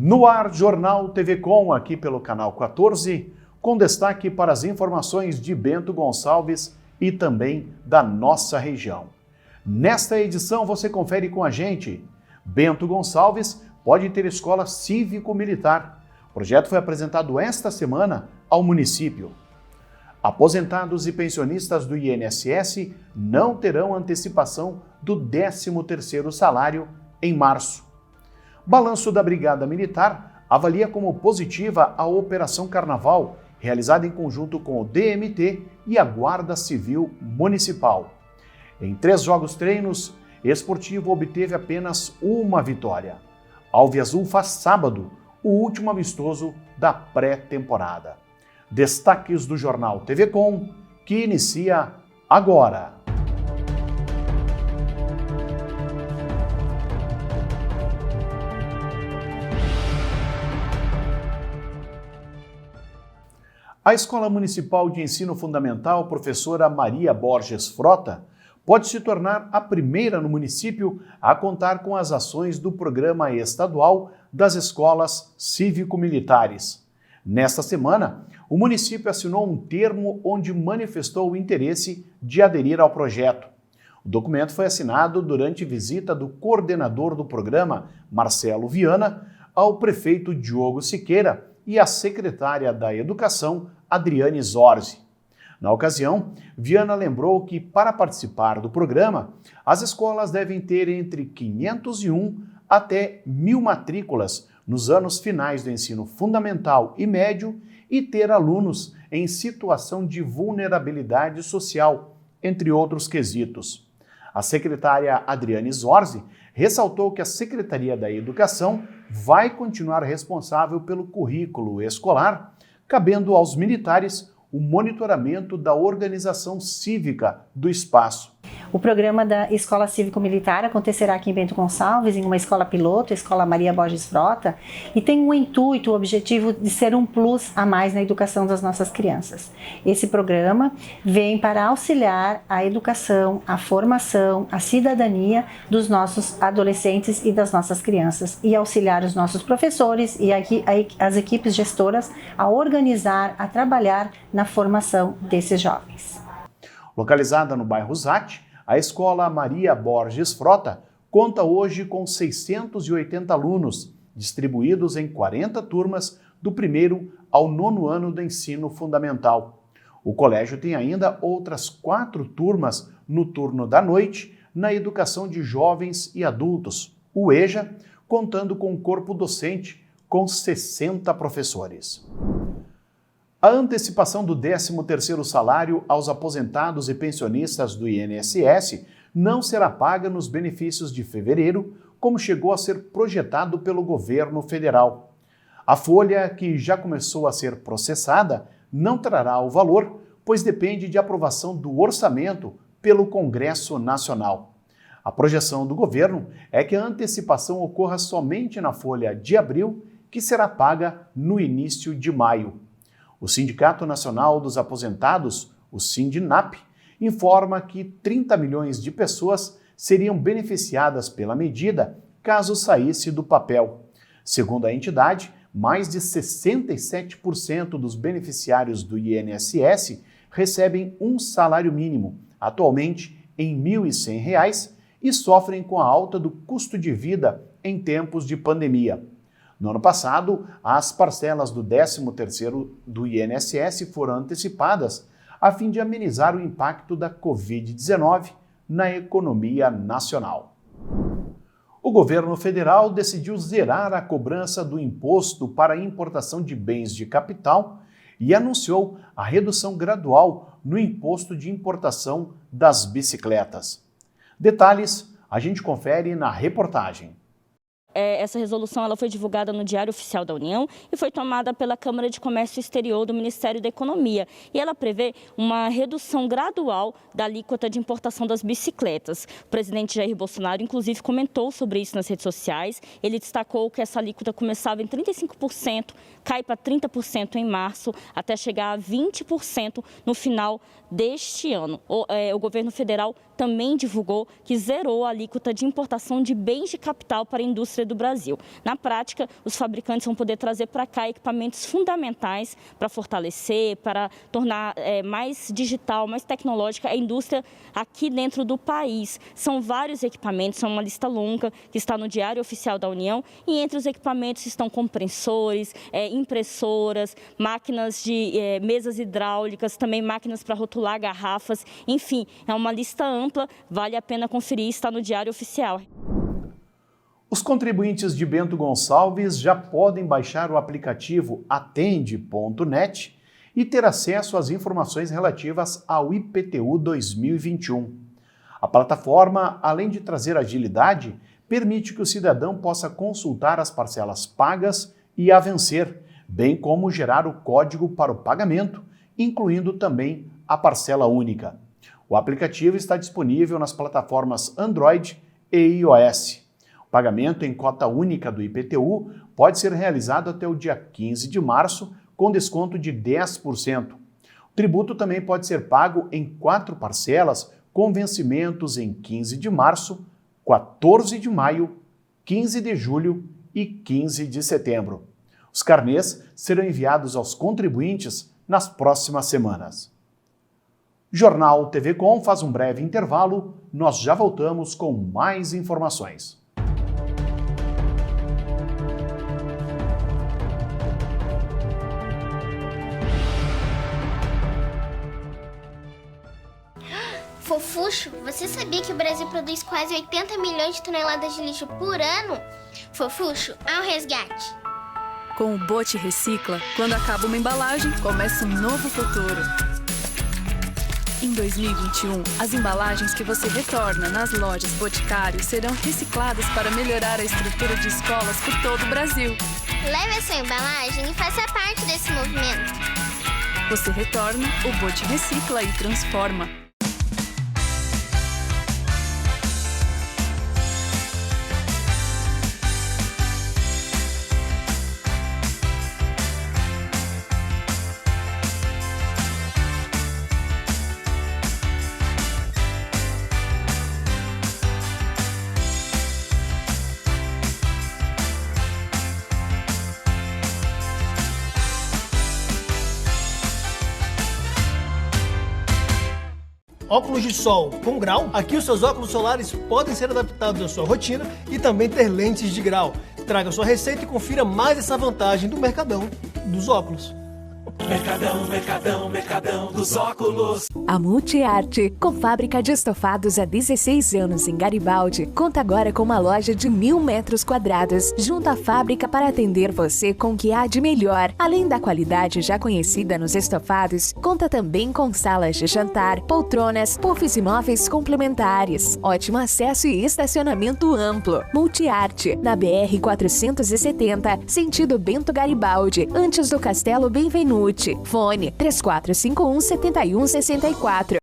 No ar, Jornal TV Com, aqui pelo canal 14, com destaque para as informações de Bento Gonçalves e também da nossa região. Nesta edição você confere com a gente. Bento Gonçalves pode ter escola cívico-militar. O projeto foi apresentado esta semana ao município. Aposentados e pensionistas do INSS não terão antecipação do 13º salário em março. Balanço da Brigada Militar avalia como positiva a Operação Carnaval, realizada em conjunto com o DMT e a Guarda Civil Municipal. Em 3 jogos-treinos, Esportivo obteve apenas uma vitória. Alviazul faz sábado o último amistoso da pré-temporada. Destaques do Jornal TV Com, que inicia agora. A Escola Municipal de Ensino Fundamental Professora Maria Borges Frota pode se tornar a primeira no município a contar com as ações do Programa Estadual das Escolas Cívico-Militares. Nesta semana, o município assinou um termo onde manifestou o interesse de aderir ao projeto. O documento foi assinado durante visita do coordenador do programa, Marcelo Viana, ao prefeito Diogo Siqueira e à secretária da Educação, Adriane Zorzi. Na ocasião, Viana lembrou que, para participar do programa, as escolas devem ter entre 501 até 1.000 matrículas nos anos finais do ensino fundamental e médio e ter alunos em situação de vulnerabilidade social, entre outros quesitos. A secretária Adriane Zorzi ressaltou que a Secretaria da Educação vai continuar responsável pelo currículo escolar, cabendo aos militares o monitoramento da organização cívica do espaço. O programa da Escola Cívico-Militar acontecerá aqui em Bento Gonçalves, em uma escola piloto, a Escola Maria Borges Frota, e tem o intuito, o objetivo de ser um plus a mais na educação das nossas crianças. Esse programa vem para auxiliar a educação, a formação, a cidadania dos nossos adolescentes e das nossas crianças e auxiliar os nossos professores e as equipes gestoras a organizar, a trabalhar na formação desses jovens. Localizada no bairro Zate, a Escola Maria Borges Frota conta hoje com 680 alunos, distribuídos em 40 turmas do 1º ao 9º ano do ensino fundamental. O colégio tem ainda outras 4 turmas no turno da noite na educação de jovens e adultos, o EJA, contando com um corpo docente com 60 professores. A antecipação do 13º salário aos aposentados e pensionistas do INSS não será paga nos benefícios de fevereiro, como chegou a ser projetado pelo governo federal. A folha, que já começou a ser processada, não trará o valor, pois depende de aprovação do orçamento pelo Congresso Nacional. A projeção do governo é que a antecipação ocorra somente na folha de abril, que será paga no início de maio. O Sindicato Nacional dos Aposentados, o Sindinap, informa que 30 milhões de pessoas seriam beneficiadas pela medida caso saísse do papel. Segundo a entidade, mais de 67% dos beneficiários do INSS recebem um salário mínimo, atualmente em R$ 1.100, e sofrem com a alta do custo de vida em tempos de pandemia. No ano passado, as parcelas do 13º do INSS foram antecipadas a fim de amenizar o impacto da Covid-19 na economia nacional. O governo federal decidiu zerar a cobrança do imposto para a importação de bens de capital e anunciou a redução gradual no imposto de importação das bicicletas. Detalhes a gente confere na reportagem. Essa resolução ela foi divulgada no Diário Oficial da União e foi tomada pela Câmara de Comércio Exterior do Ministério da Economia. E ela prevê uma redução gradual da alíquota de importação das bicicletas. O presidente Jair Bolsonaro, inclusive, comentou sobre isso nas redes sociais. Ele destacou que essa alíquota começava em 35%, cai para 30% em março, até chegar a 20% no final deste ano. O governo federal também divulgou que zerou a alíquota de importação de bens de capital para a indústria do Brasil. Na prática, os fabricantes vão poder trazer para cá equipamentos fundamentais para fortalecer, para tornar mais digital, mais tecnológica a indústria aqui dentro do país. São vários equipamentos, são uma lista longa que está no Diário Oficial da União, e entre os equipamentos estão compressores, impressoras, máquinas de mesas hidráulicas, também máquinas para rotular garrafas, enfim, é uma lista ampla, vale a pena conferir, está no Diário Oficial. Os contribuintes de Bento Gonçalves já podem baixar o aplicativo Atende.net e ter acesso às informações relativas ao IPTU 2021. A plataforma, além de trazer agilidade, permite que o cidadão possa consultar as parcelas pagas e a vencer, bem como gerar o código para o pagamento, incluindo também a parcela única. O aplicativo está disponível nas plataformas Android e iOS. O pagamento em cota única do IPTU pode ser realizado até o dia 15 de março, com desconto de 10%. O tributo também pode ser pago em 4 parcelas, com vencimentos em 15 de março, 14 de maio, 15 de julho e 15 de setembro. Os carnês serão enviados aos contribuintes nas próximas semanas. Jornal TV Com faz um breve intervalo, nós já voltamos com mais informações. Fofuxo, você sabia que o Brasil produz quase 80 milhões de toneladas de lixo por ano? Fofuxo, ao resgate! Com o Bote Recicla, quando acaba uma embalagem, começa um novo futuro. Em 2021, as embalagens que você retorna nas lojas Boticário serão recicladas para melhorar a estrutura de escolas por todo o Brasil. Leve a sua embalagem e faça parte desse movimento. Você retorna, o Bote recicla e transforma. Óculos de sol com grau. Aqui os seus óculos solares podem ser adaptados à sua rotina e também ter lentes de grau. Traga sua receita e confira mais essa vantagem do Mercadão dos óculos. Mercadão dos óculos. A Multiarte, com fábrica de estofados há 16 anos em Garibaldi, conta agora com uma loja de 1.000 metros quadrados, junto à fábrica para atender você com o que há de melhor. Além da qualidade já conhecida nos estofados, conta também com salas de jantar, poltronas, puffs e móveis complementares, ótimo acesso e estacionamento amplo. Multiarte, na BR 470, sentido Bento Garibaldi, antes do Castelo Benvenuti. Fone 3451-7164.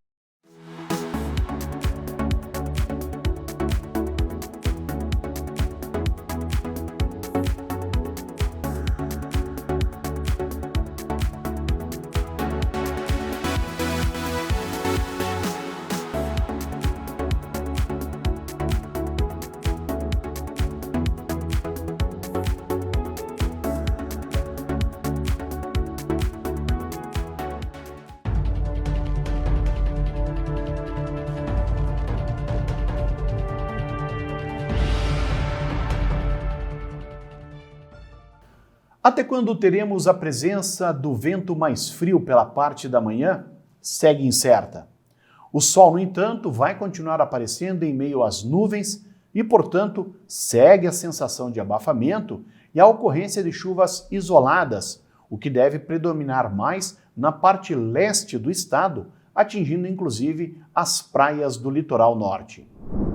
Até quando teremos a presença do vento mais frio pela parte da manhã? Segue incerta. O sol, no entanto, vai continuar aparecendo em meio às nuvens e, portanto, segue a sensação de abafamento e a ocorrência de chuvas isoladas, o que deve predominar mais na parte leste do estado, atingindo inclusive as praias do litoral norte.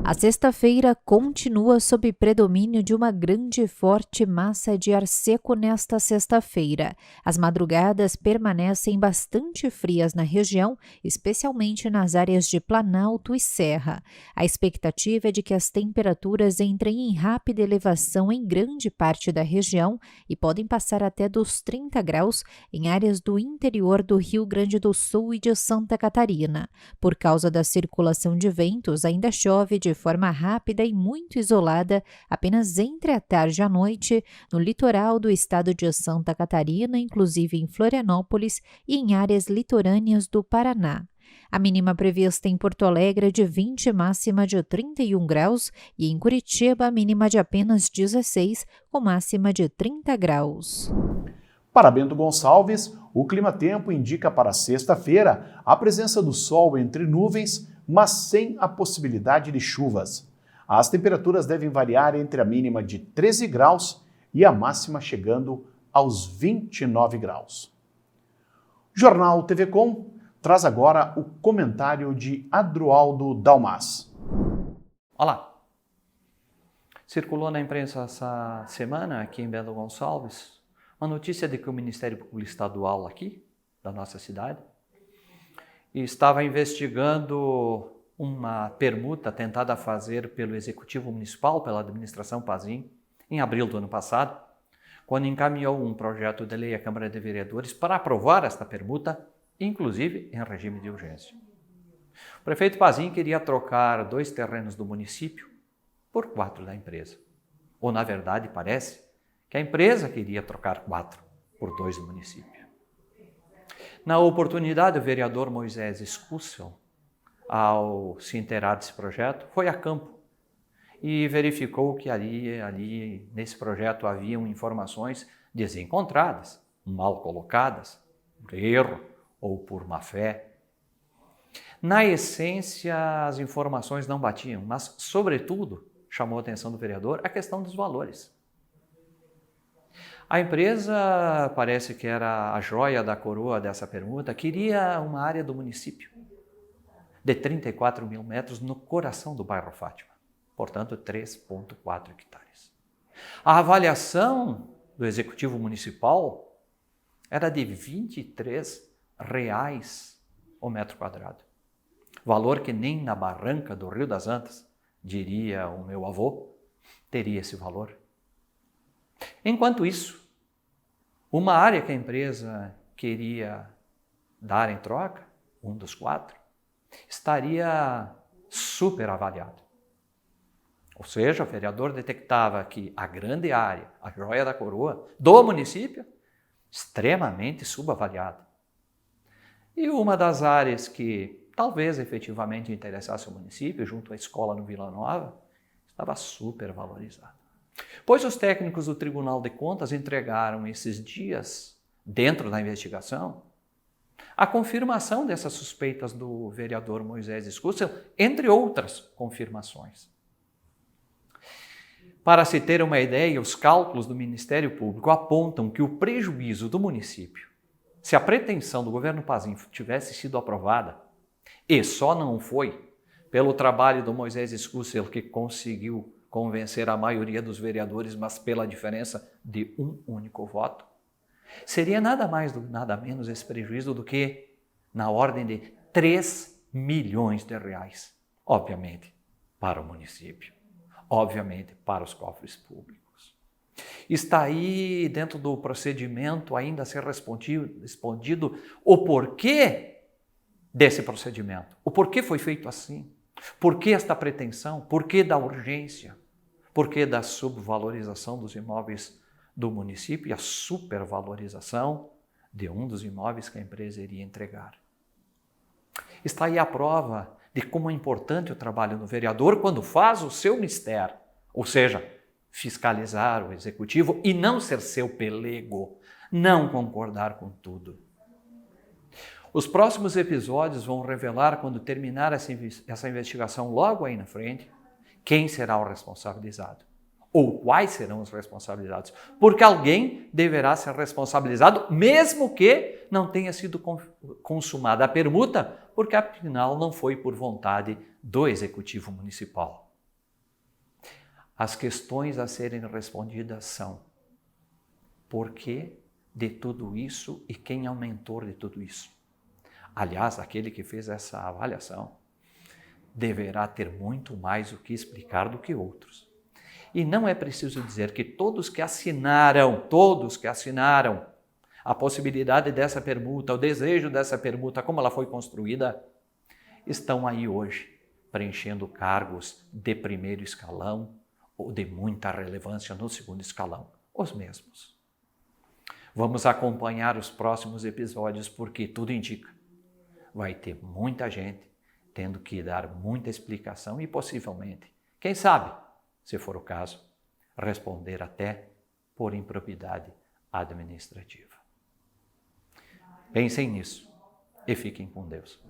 A sexta-feira continua sob predomínio de uma grande e forte massa de ar seco nesta sexta-feira. As madrugadas permanecem bastante frias na região, especialmente nas áreas de Planalto e Serra. A expectativa é de que as temperaturas entrem em rápida elevação em grande parte da região e podem passar até dos 30 graus em áreas do interior do Rio Grande do Sul e de Santa Catarina. Por causa da circulação de ventos, ainda chove de forma rápida e muito isolada, apenas entre a tarde e a noite, no litoral do estado de Santa Catarina, inclusive em Florianópolis e em áreas litorâneas do Paraná. A mínima prevista em Porto Alegre é de 20, máxima de 31 graus, e em Curitiba a mínima de apenas 16, com máxima de 30 graus. Para Bento Gonçalves, o clima-tempo indica para sexta-feira a presença do sol entre nuvens, mas sem a possibilidade de chuvas. As temperaturas devem variar entre a mínima de 13 graus e a máxima chegando aos 29 graus. O Jornal TV Com traz agora o comentário de Adroaldo Dalmas. Olá! Circulou na imprensa essa semana, aqui em Bento Gonçalves, uma notícia de que o Ministério Público Estadual aqui, da nossa cidade, estava investigando uma permuta tentada a fazer pelo Executivo Municipal, pela administração Pazin, em abril do ano passado, quando encaminhou um projeto de lei à Câmara de Vereadores para aprovar esta permuta, inclusive em regime de urgência. O prefeito Pazin queria trocar 2 terrenos do município por 4 da empresa. Ou, na verdade, parece que a empresa queria trocar 4 por 2 do município. Na oportunidade, o vereador Moisés Scussel, ao se inteirar desse projeto, foi a campo e verificou que ali nesse projeto haviam informações desencontradas, mal colocadas, por erro ou por má fé. Na essência, as informações não batiam, mas, sobretudo, chamou a atenção do vereador a questão dos valores. A empresa, parece que era a joia da coroa dessa permuta, queria uma área do município de 34 mil metros no coração do bairro Fátima, portanto 3,4 hectares. A avaliação do Executivo Municipal era de R$ 23 o metro quadrado, valor que nem na barranca do Rio das Antas, diria o meu avô, teria esse valor. Enquanto isso, uma área que a empresa queria dar em troca, um dos 4, estaria superavaliado. Ou seja, o vereador detectava que a grande área, a joia da coroa do município, extremamente subavaliada. E uma das áreas que talvez efetivamente interessasse o município, junto à escola no Vila Nova, estava supervalorizada. Pois os técnicos do Tribunal de Contas entregaram esses dias, dentro da investigação, a confirmação dessas suspeitas do vereador Moisés Scussel, entre outras confirmações. Para se ter uma ideia, os cálculos do Ministério Público apontam que o prejuízo do município, se a pretensão do governo Pazin tivesse sido aprovada, e só não foi pelo trabalho do Moisés Scussel, que conseguiu convencer a maioria dos vereadores, mas pela diferença de um único voto, seria nada mais, nada menos esse prejuízo do que na ordem de 3 milhões de reais. Obviamente, para o município. Obviamente, para os cofres públicos. Está aí, dentro do procedimento, ainda a ser respondido o porquê desse procedimento. O porquê foi feito assim. Por que esta pretensão? Por que da urgência? Por que da subvalorização dos imóveis do município e a supervalorização de um dos imóveis que a empresa iria entregar? Está aí a prova de como é importante o trabalho do vereador quando faz o seu mistério, ou seja, fiscalizar o executivo e não ser seu pelego, não concordar com tudo. Os próximos episódios vão revelar, quando terminar essa investigação logo aí na frente, quem será o responsabilizado ou quais serão os responsabilizados, porque alguém deverá ser responsabilizado, mesmo que não tenha sido consumada a permuta, porque afinal não foi por vontade do Executivo Municipal. As questões a serem respondidas são: por que de tudo isso e quem é o mentor de tudo isso? Aliás, aquele que fez essa avaliação deverá ter muito mais o que explicar do que outros. E não é preciso dizer que todos que assinaram a possibilidade dessa permuta, o desejo dessa permuta, como ela foi construída, estão aí hoje, preenchendo cargos de primeiro escalão ou de muita relevância no segundo escalão, os mesmos. Vamos acompanhar os próximos episódios porque tudo indica. Vai ter muita gente tendo que dar muita explicação e possivelmente, quem sabe, se for o caso, responder até por improbidade administrativa. Pensem nisso e fiquem com Deus.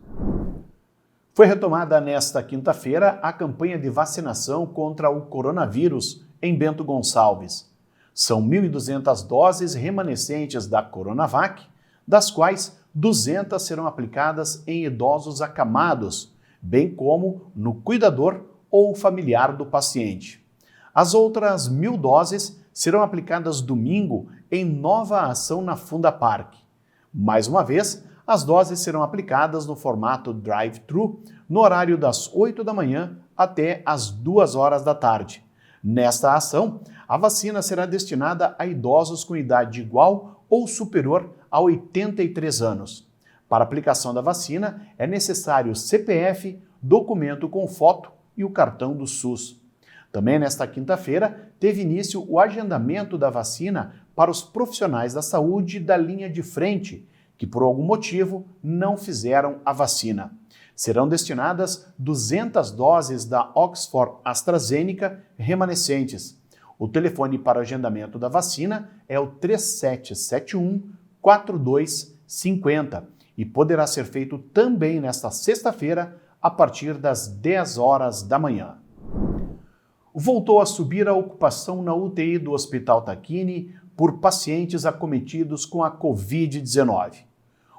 Foi retomada nesta quinta-feira a campanha de vacinação contra o coronavírus em Bento Gonçalves. São 1.200 doses remanescentes da Coronavac, das quais 200 serão aplicadas em idosos acamados, bem como no cuidador ou familiar do paciente. As outras 1.000 doses serão aplicadas domingo em nova ação na Fundapark. Mais uma vez, as doses serão aplicadas no formato drive-thru, no horário das 8 da manhã até as 2 horas da tarde. Nesta ação, a vacina será destinada a idosos com idade igual ou superior a 83 anos. Para aplicação da vacina, é necessário CPF, documento com foto e o cartão do SUS. Também nesta quinta-feira, teve início o agendamento da vacina para os profissionais da saúde da linha de frente, que por algum motivo não fizeram a vacina. Serão destinadas 200 doses da Oxford AstraZeneca remanescentes. O telefone para agendamento da vacina é o 3771-4250 e poderá ser feito também nesta sexta-feira a partir das 10 horas da manhã. Voltou a subir a ocupação na UTI do Hospital Tacchini por pacientes acometidos com a Covid-19.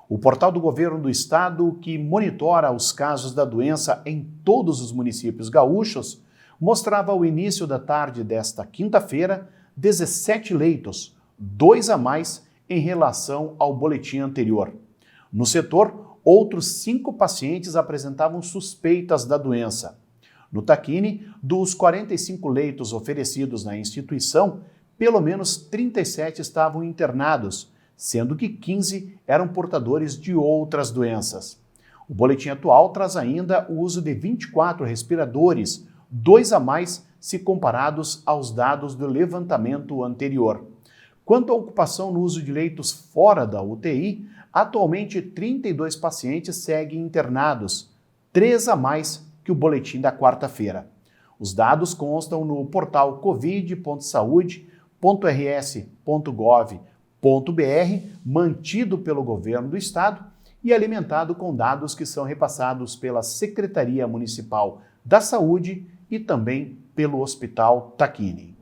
O portal do governo do estado, que monitora os casos da doença em todos os municípios gaúchos, mostrava ao início da tarde desta quinta-feira 17 leitos, 2 a mais em relação ao boletim anterior. No setor, outros 5 pacientes apresentavam suspeitas da doença. No Tacchini, dos 45 leitos oferecidos na instituição, pelo menos 37 estavam internados, sendo que 15 eram portadores de outras doenças. O boletim atual traz ainda o uso de 24 respiradores, 2 a mais se comparados aos dados do levantamento anterior. Quanto à ocupação no uso de leitos fora da UTI, atualmente 32 pacientes seguem internados, 3 a mais que o boletim da quarta-feira. Os dados constam no portal covid.saude.rs.gov.br, mantido pelo governo do estado e alimentado com dados que são repassados pela Secretaria Municipal da Saúde e também pelo Hospital Tacchini.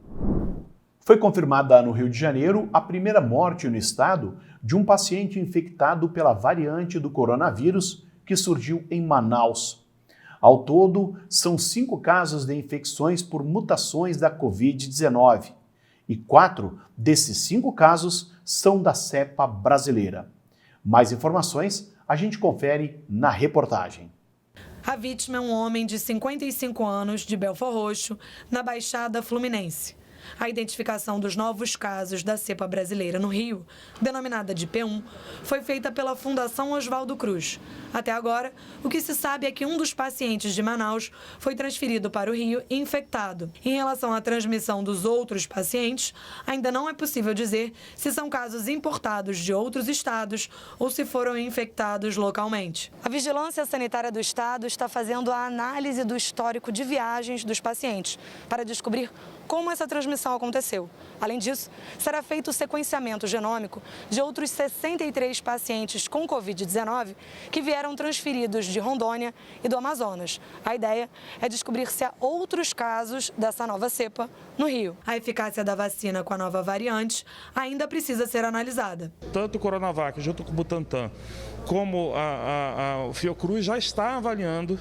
Foi confirmada no Rio de Janeiro a primeira morte no estado de um paciente infectado pela variante do coronavírus que surgiu em Manaus. Ao todo, são 5 casos de infecções por mutações da Covid-19 e 4 desses 5 casos são da cepa brasileira. Mais informações a gente confere na reportagem. A vítima é um homem de 55 anos de Belford Roxo, na Baixada Fluminense. A identificação dos novos casos da cepa brasileira no Rio, denominada de P1, foi feita pela Fundação Oswaldo Cruz. Até agora, o que se sabe é que um dos pacientes de Manaus foi transferido para o Rio infectado. Em relação à transmissão dos outros pacientes, ainda não é possível dizer se são casos importados de outros estados ou se foram infectados localmente. A Vigilância Sanitária do Estado está fazendo a análise do histórico de viagens dos pacientes para descobrir como essa transmissão aconteceu. Além disso, será feito o sequenciamento genômico de outros 63 pacientes com Covid-19 que vieram transferidos de Rondônia e do Amazonas. A ideia é descobrir se há outros casos dessa nova cepa no Rio. A eficácia da vacina com a nova variante ainda precisa ser analisada. Tanto o Coronavac junto com o Butantan como o Fiocruz já está avaliando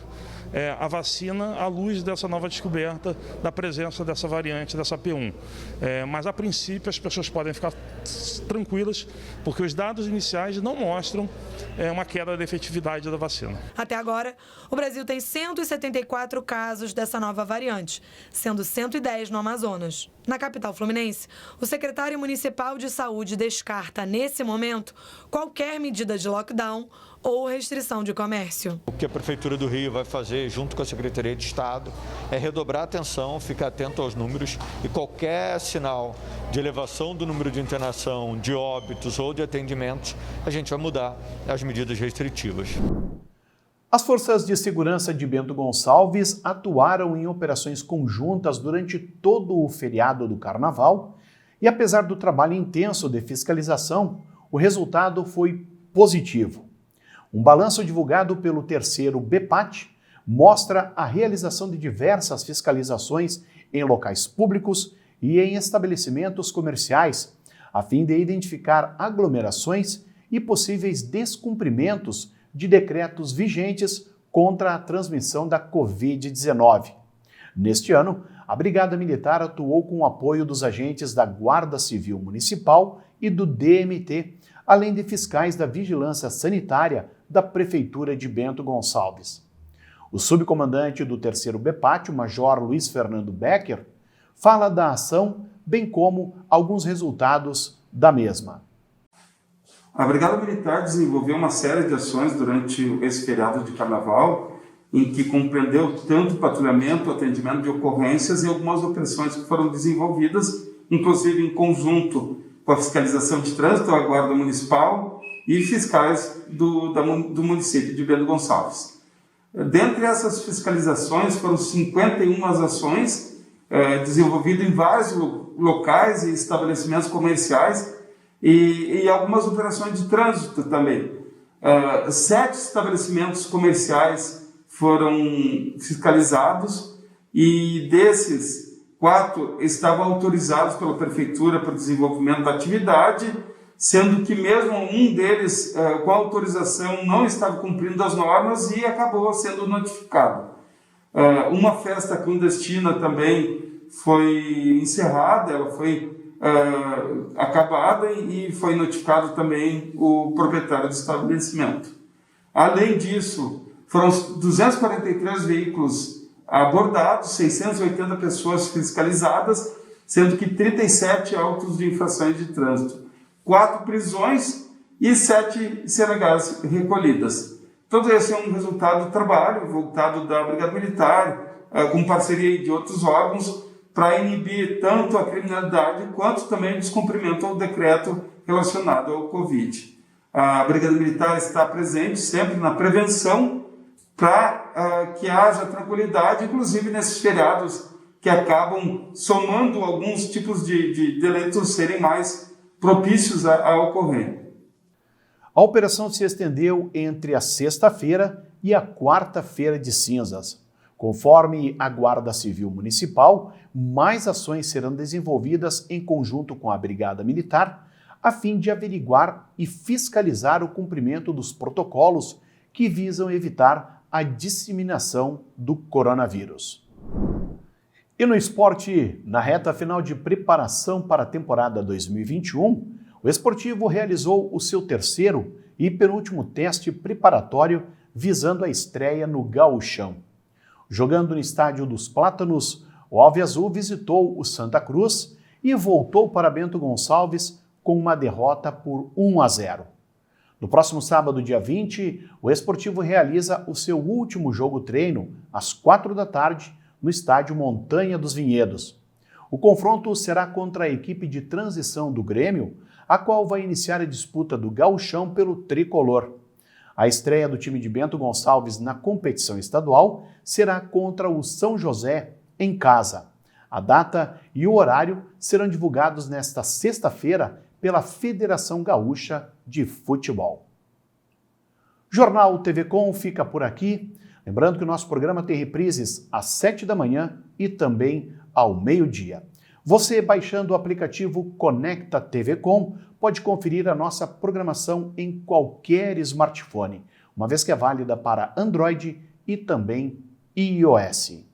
a vacina à luz dessa nova descoberta da presença dessa variante, dessa P1. Mas, a princípio, as pessoas podem ficar tranquilas, porque os dados iniciais não mostram uma queda da efetividade da vacina. Até agora, o Brasil tem 174 casos dessa nova variante, sendo 110 no Amazonas. Na capital fluminense, o secretário municipal de saúde descarta, nesse momento, qualquer medida de lockdown ou restrição de comércio. O que a Prefeitura do Rio vai fazer junto com a Secretaria de Estado é redobrar a atenção, ficar atento aos números e qualquer sinal de elevação do número de internação, de óbitos ou de atendimentos, a gente vai mudar as medidas restritivas. As forças de segurança de Bento Gonçalves atuaram em operações conjuntas durante todo o feriado do Carnaval e, apesar do trabalho intenso de fiscalização, o resultado foi positivo. Um balanço divulgado pelo terceiro BPAT mostra a realização de diversas fiscalizações em locais públicos e em estabelecimentos comerciais, a fim de identificar aglomerações e possíveis descumprimentos de decretos vigentes contra a transmissão da Covid-19. Neste ano, a Brigada Militar atuou com o apoio dos agentes da Guarda Civil Municipal e do DMT, além de fiscais da Vigilância Sanitária da Prefeitura de Bento Gonçalves. O subcomandante do terceiro BPAT, o Major Luiz Fernando Becker, fala da ação, bem como alguns resultados da mesma. A Brigada Militar desenvolveu uma série de ações durante esse feriado de Carnaval, em que compreendeu tanto patrulhamento, atendimento de ocorrências e algumas operações que foram desenvolvidas, inclusive em conjunto com a fiscalização de trânsito, a Guarda Municipal e fiscais do município de Bento Gonçalves. Dentre essas fiscalizações, foram 51 ações desenvolvidas em vários locais e estabelecimentos comerciais e algumas operações de trânsito também. 7 estabelecimentos comerciais foram fiscalizados e desses 4 estavam autorizados pela Prefeitura para o desenvolvimento da atividade, sendo que mesmo um deles, com autorização, não estava cumprindo as normas e acabou sendo notificado. Uma festa clandestina também foi encerrada, ela foi acabada e foi notificado também o proprietário do estabelecimento. Além disso, foram 243 veículos abordados, 680 pessoas fiscalizadas, sendo que 37 autos de infrações de trânsito, 4 prisões e 7 CNHs recolhidas. Todo esse é um resultado do trabalho voltado da Brigada Militar, com parceria de outros órgãos, para inibir tanto a criminalidade quanto também o descumprimento ao decreto relacionado ao Covid. A Brigada Militar está presente sempre na prevenção para que haja tranquilidade, inclusive nesses feriados que acabam somando alguns tipos de delitos serem mais propícios a ocorrer. A operação se estendeu entre a sexta-feira e a quarta-feira de cinzas. Conforme a Guarda Civil Municipal, mais ações serão desenvolvidas em conjunto com a Brigada Militar, a fim de averiguar e fiscalizar o cumprimento dos protocolos que visam evitar a disseminação do coronavírus. E no esporte, na reta final de preparação para a temporada 2021, o Esportivo realizou o seu terceiro e penúltimo teste preparatório visando a estreia no Gauchão. Jogando no Estádio dos Plátanos, o Alviazul visitou o Santa Cruz e voltou para Bento Gonçalves com uma derrota por 1-0. No próximo sábado, dia 20, o Esportivo realiza o seu último jogo-treino, às 4 da tarde, no estádio Montanha dos Vinhedos. O confronto será contra a equipe de transição do Grêmio, a qual vai iniciar a disputa do Gauchão pelo tricolor. A estreia do time de Bento Gonçalves na competição estadual será contra o São José, em casa. A data e o horário serão divulgados nesta sexta-feira pela Federação Gaúcha de Futebol. Jornal TV Com fica por aqui. Lembrando que o nosso programa tem reprises às 7 da manhã e também ao meio-dia. Você, baixando o aplicativo Conecta TV Com, pode conferir a nossa programação em qualquer smartphone, uma vez que é válida para Android e também iOS.